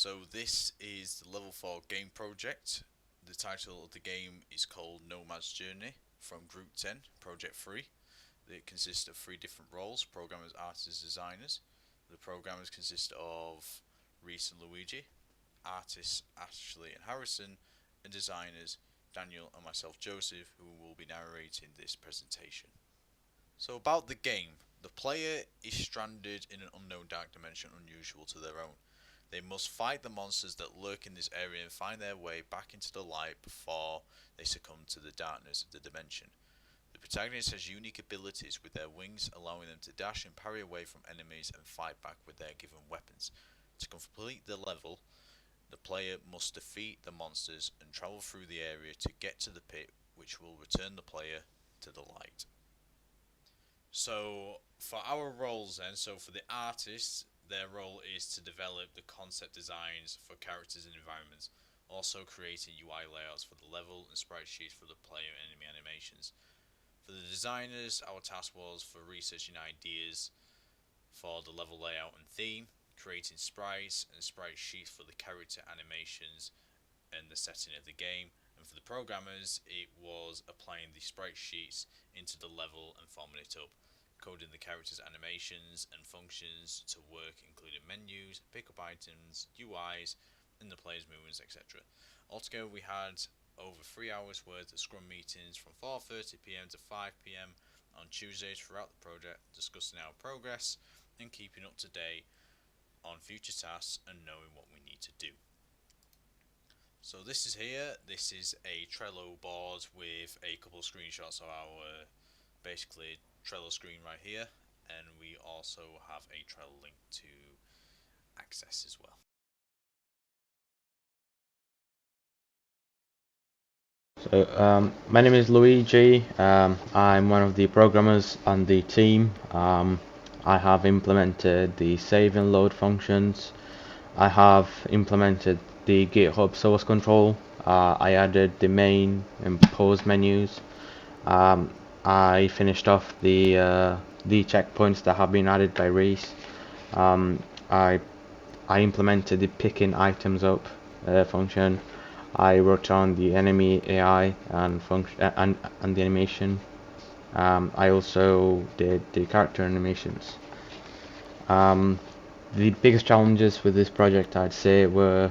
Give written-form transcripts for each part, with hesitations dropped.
So this is the Level 4 game project. The title of the game is called Nomad's Journey from Group 10, Project 3. It consists of three different roles: programmers, artists, designers. The programmers consist of Reese and Luigi, artists Ashley and Harrison, and designers Daniel and myself Joseph, who will be narrating this presentation. So about the game, the player is stranded in an unknown dark dimension unusual to their own. They must fight the monsters that lurk in this area and find their way back into the light before they succumb to the darkness of the dimension. The protagonist has unique abilities with their wings, allowing them to dash and parry away from enemies and fight back with their given weapons. To complete the level, the player must defeat the monsters and travel through the area to get to the pit, which will return the player to the light. So for our roles then, so for the artists, their role is to develop the concept designs for characters and environments, also creating UI layouts for the level and sprite sheets for the player and enemy animations. For the designers, our task was for researching ideas for the level layout and theme, creating sprites and sprite sheets for the character animations and the setting of the game. And for the programmers, it was applying the sprite sheets into the level and forming it up, coding the characters' animations and functions to work, including menus, pickup items, UIs, and the player's movements, etc. Altogether, we had over 3 hours worth of scrum meetings from 4:30 p.m. to 5 p.m. on Tuesdays throughout the project, discussing our progress and keeping up to date on future tasks and knowing what we need to do. So this is a Trello board with a couple of screenshots of our basically Trello screen right here, and we also have a Trello link to access as well. My name is Luigi. I'm one of the programmers on the team. I have implemented the save and load functions. I have implemented the GitHub source control. I added the main and pause menus. Um, I finished off the checkpoints that have been added by Reese. Um, I I implemented the picking items up function. I worked on the enemy AI and function and the animation. I also did the character animations. Um, the biggest challenges with this project, I'd say, were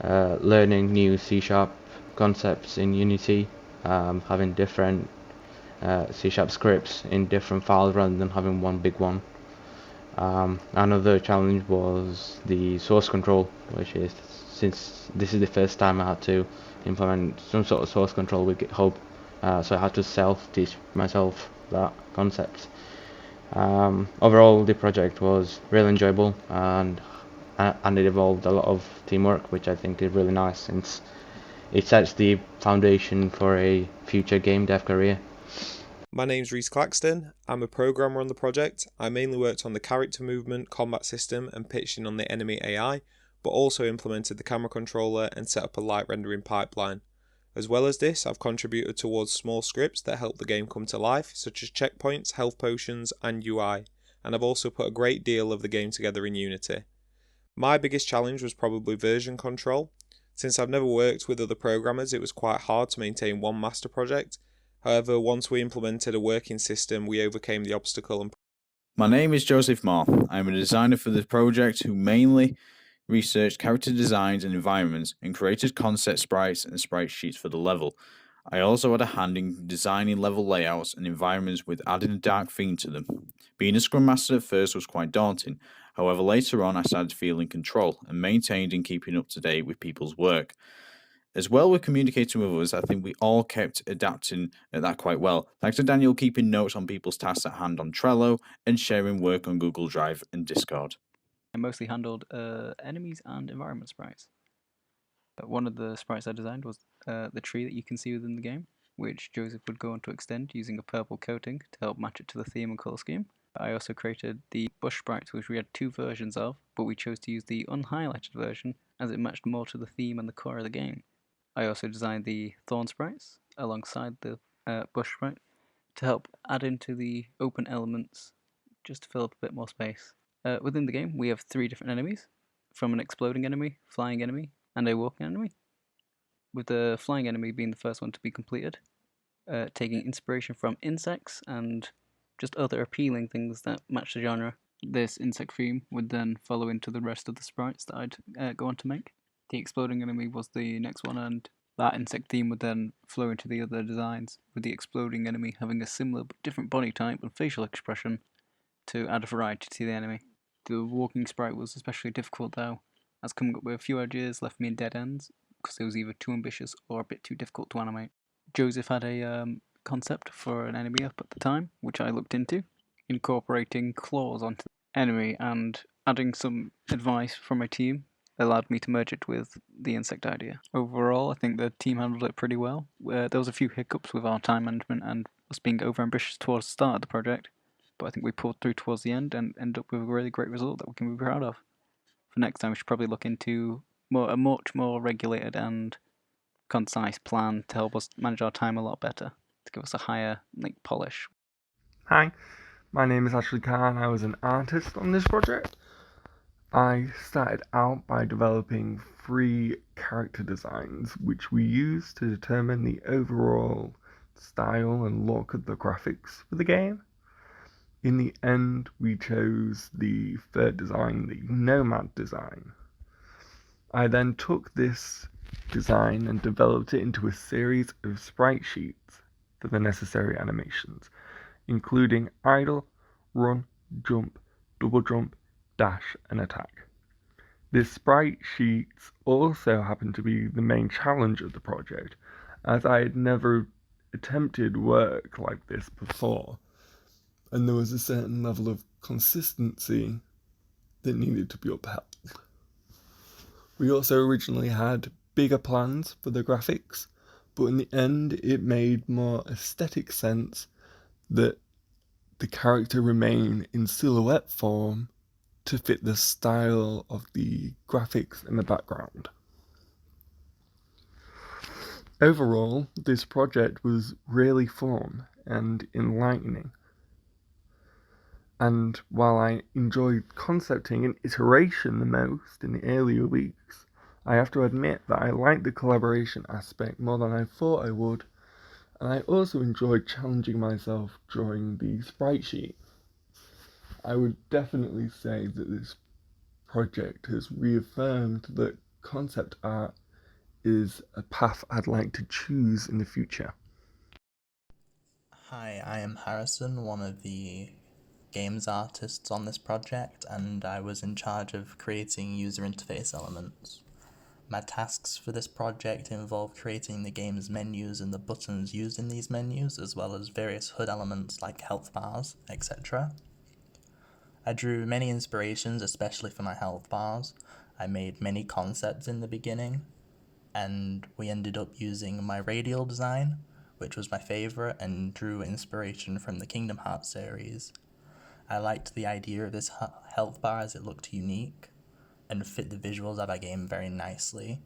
learning new C Sharp concepts in Unity, having different C Sharp scripts in different files rather than having one big one. Another challenge was the source control, which is since this is the first time I had to implement some sort of source control with GitHub, so I had to self-teach myself that concept. Overall, the project was really enjoyable and it involved a lot of teamwork, which I think is really nice since it sets the foundation for a future game dev career. My name's Reese Claxton. I'm a programmer on the project. I mainly worked on the character movement, combat system, and pitched in on the enemy AI, but also implemented the camera controller and set up a light rendering pipeline. As well as this, I've contributed towards small scripts that help the game come to life, such as checkpoints, health potions, and UI, and I've also put a great deal of the game together in Unity. My biggest challenge was probably version control. Since I've never worked with other programmers, it was quite hard to maintain one master project. However, once we implemented a working system, we overcame the obstacle and My name is Joseph Moore. I'm a designer for the project who mainly researched character designs and environments and created concept sprites and sprite sheets for the level. I also had a hand in designing level layouts and environments with adding a dark theme to them. Being a Scrum Master at first was quite daunting, however, later on I started feeling control and maintained and keeping up to date with people's work. As well with communicating with others, I think we all kept adapting at that quite well. Thanks to Daniel keeping notes on people's tasks at hand on Trello and sharing work on Google Drive and Discord. I mostly handled enemies and environment sprites. One of the sprites I designed was the tree that you can see within the game, which Joseph would go on to extend using a purple coating to help match it to the theme and colour scheme. I also created the bush sprites, which we had two versions of, but we chose to use the unhighlighted version as it matched more to the theme and the core of the game. I also designed the thorn sprites alongside the bush sprite to help add into the open elements just to fill up a bit more space. Within the game, we have three different enemies. from an exploding enemy, flying enemy, and a walking enemy, with the flying enemy being the first one to be completed, taking inspiration from insects and just other appealing things that match the genre. This insect theme would then follow into the rest of the sprites that I'd go on to make. The exploding enemy was the next one, and that insect theme would then flow into the other designs, with the exploding enemy having a similar but different body type and facial expression to add a variety to the enemy. The walking sprite was especially difficult though, as coming up with a few ideas left me in dead ends because it was either too ambitious or a bit too difficult to animate. Joseph had a concept for an enemy up at the time, which I looked into, incorporating claws onto the enemy and adding some advice from my team allowed me to merge it with the insect idea. Overall, I think the team handled it pretty well. There was a few hiccups with our time management and us being overambitious towards the start of the project, but I think we pulled through towards the end and ended up with a really great result that we can be proud of. For next time, we should probably look into a much more regulated and concise plan to help us manage our time a lot better, to give us a higher polish. Hi, my name is Ashley Khan. I was an artist on this project. I started out by developing 3 character designs, which we used to determine the overall style and look of the graphics for the game. In the end, we chose the 3rd design, the Nomad design. I then took this design and developed it into a series of sprite sheets for the necessary animations, including idle, run, jump, double jump, dash, and attack. The sprite sheets also happened to be the main challenge of the project, as I had never attempted work like this before, and there was a certain level of consistency that needed to be upheld. We also originally had bigger plans for the graphics, but in the end it made more aesthetic sense that the character remain in silhouette form to fit the style of the graphics in the background. Overall, this project was really fun and enlightening. And while I enjoyed concepting and iteration the most in the earlier weeks, I have to admit that I liked the collaboration aspect more than I thought I would, and I also enjoyed challenging myself drawing the sprite sheet. I would definitely say that this project has reaffirmed that concept art is a path I'd like to choose in the future. Hi, I am Harrison, one of the games artists on this project, and I was in charge of creating user interface elements. My tasks for this project involve creating the game's menus and the buttons used in these menus, as well as various HUD elements like health bars, etc. I drew many inspirations, especially for my health bars. I made many concepts in the beginning, and we ended up using my radial design, which was my favourite, and drew inspiration from the Kingdom Hearts series. I liked the idea of this health bar as it looked unique and fit the visuals of our game very nicely.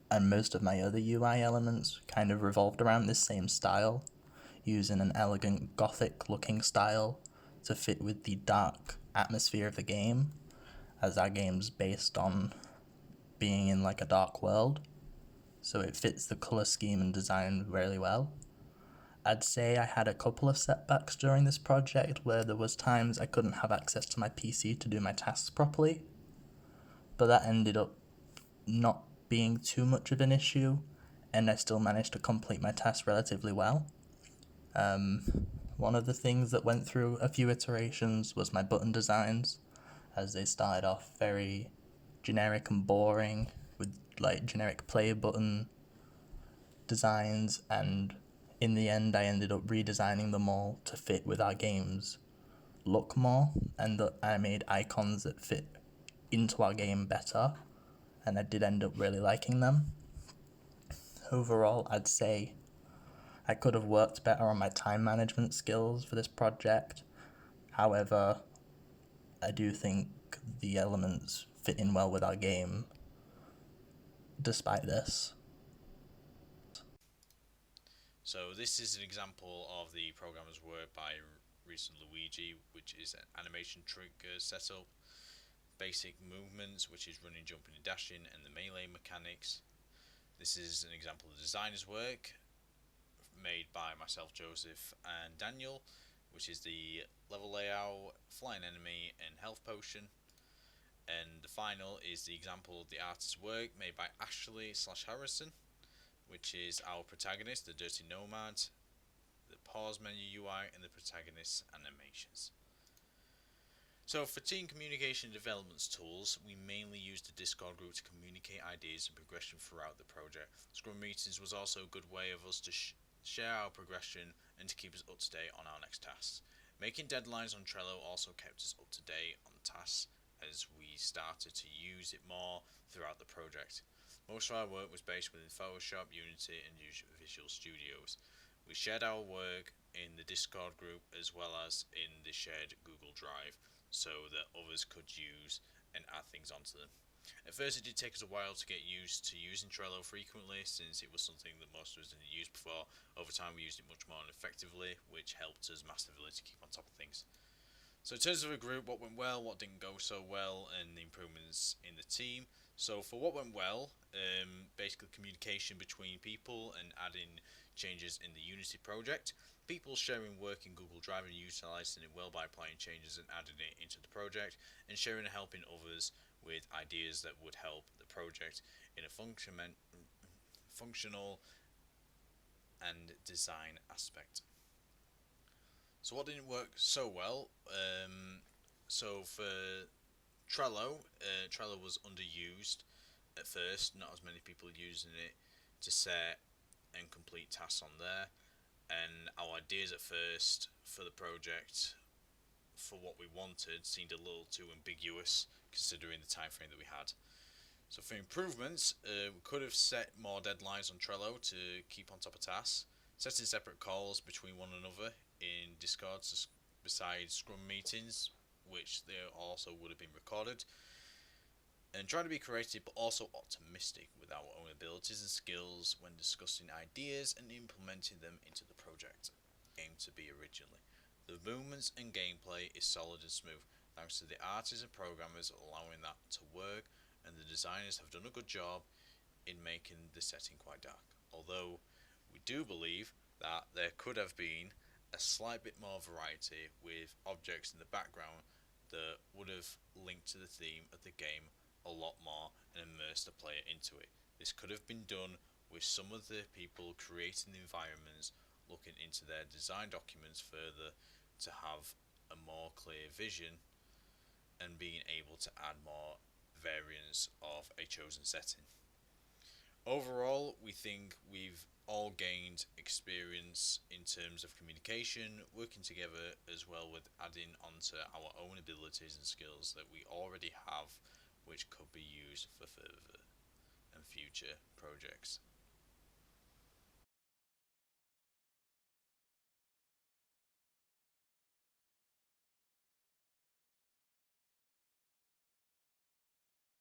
And most of my other UI elements kind of revolved around this same style, using an elegant gothic looking style to fit with the dark atmosphere of the game, as our game's based on being in like a dark world, so it fits the colour scheme and design really well. I'd say I had a couple of setbacks during this project where there was times I couldn't have access to my PC to do my tasks properly, but that ended up not being too much of an issue, and I still managed to complete my tasks relatively well. One of the things that went through a few iterations was my button designs, as they started off very generic and boring with like generic play button designs, and in the end I ended up redesigning them all to fit with our game's look more, and that I made icons that fit into our game better, and I did end up really liking them. Overall, I'd say I could have worked better on my time management skills for this project. However, I do think the elements fit in well with our game despite this. So this is an example of the programmer's work by Reese and Luigi, which is an animation trigger setup. basic movements, which is running, jumping and dashing, and the melee mechanics. This is an example of designer's work made by myself, Joseph, and Daniel, which is the level layout, flying enemy, and health potion. And the final is the example of the artist's work made by Ashley/Harrison, which is our protagonist, the Dirty Nomad, the pause menu UI, and the protagonist's animations. So for team communication development tools, we mainly use the Discord group to communicate ideas and progression throughout the project. Scrum meetings was also a good way of us to share our progression and to keep us up to date on our next tasks. Making deadlines on Trello also kept us up to date on tasks as we started to use it more throughout the project. Most of our work was based within Photoshop, Unity, and Visual Studios. We shared our work in the Discord group as well as in the shared Google Drive, so that others could use and add things onto them. At first it did take us a while to get used to using Trello frequently, since it was something that most of us didn't use before. Over time we used it much more effectively, which helped us massively to keep on top of things. So in terms of a group, what went well, what didn't go so well, and the improvements in the team. So for what went well, basically communication between people and adding changes in the Unity project. People sharing work in Google Drive and utilising it well by applying changes and adding it into the project, and sharing and helping others with ideas that would help the project in a functional and design aspect. So what didn't work so well? So for Trello, Trello was underused at first, not as many people using it to set and complete tasks on there, and our ideas at first for the project for what we wanted seemed a little too ambiguous considering the time frame that we had. So for improvements, we could have set more deadlines on Trello to keep on top of tasks, setting separate calls between one another in Discord besides Scrum meetings, which they also would have been recorded, and trying to be creative but also optimistic with our own abilities and skills when discussing ideas and implementing them into the project. Aimed to be originally. The movements and gameplay is solid and smooth, thanks to the artists and programmers allowing that to work, and the designers have done a good job in making the setting quite dark. Although we do believe that there could have been a slight bit more variety with objects in the background that would have linked to the theme of the game a lot more and immersed the player into it. This could have been done with some of the people creating the environments looking into their design documents further to have a more clear vision and being able to add more variants of a chosen setting. Overall, we think we've all gained experience in terms of communication, working together, as well with adding onto our own abilities and skills that we already have, which could be used for further and future projects.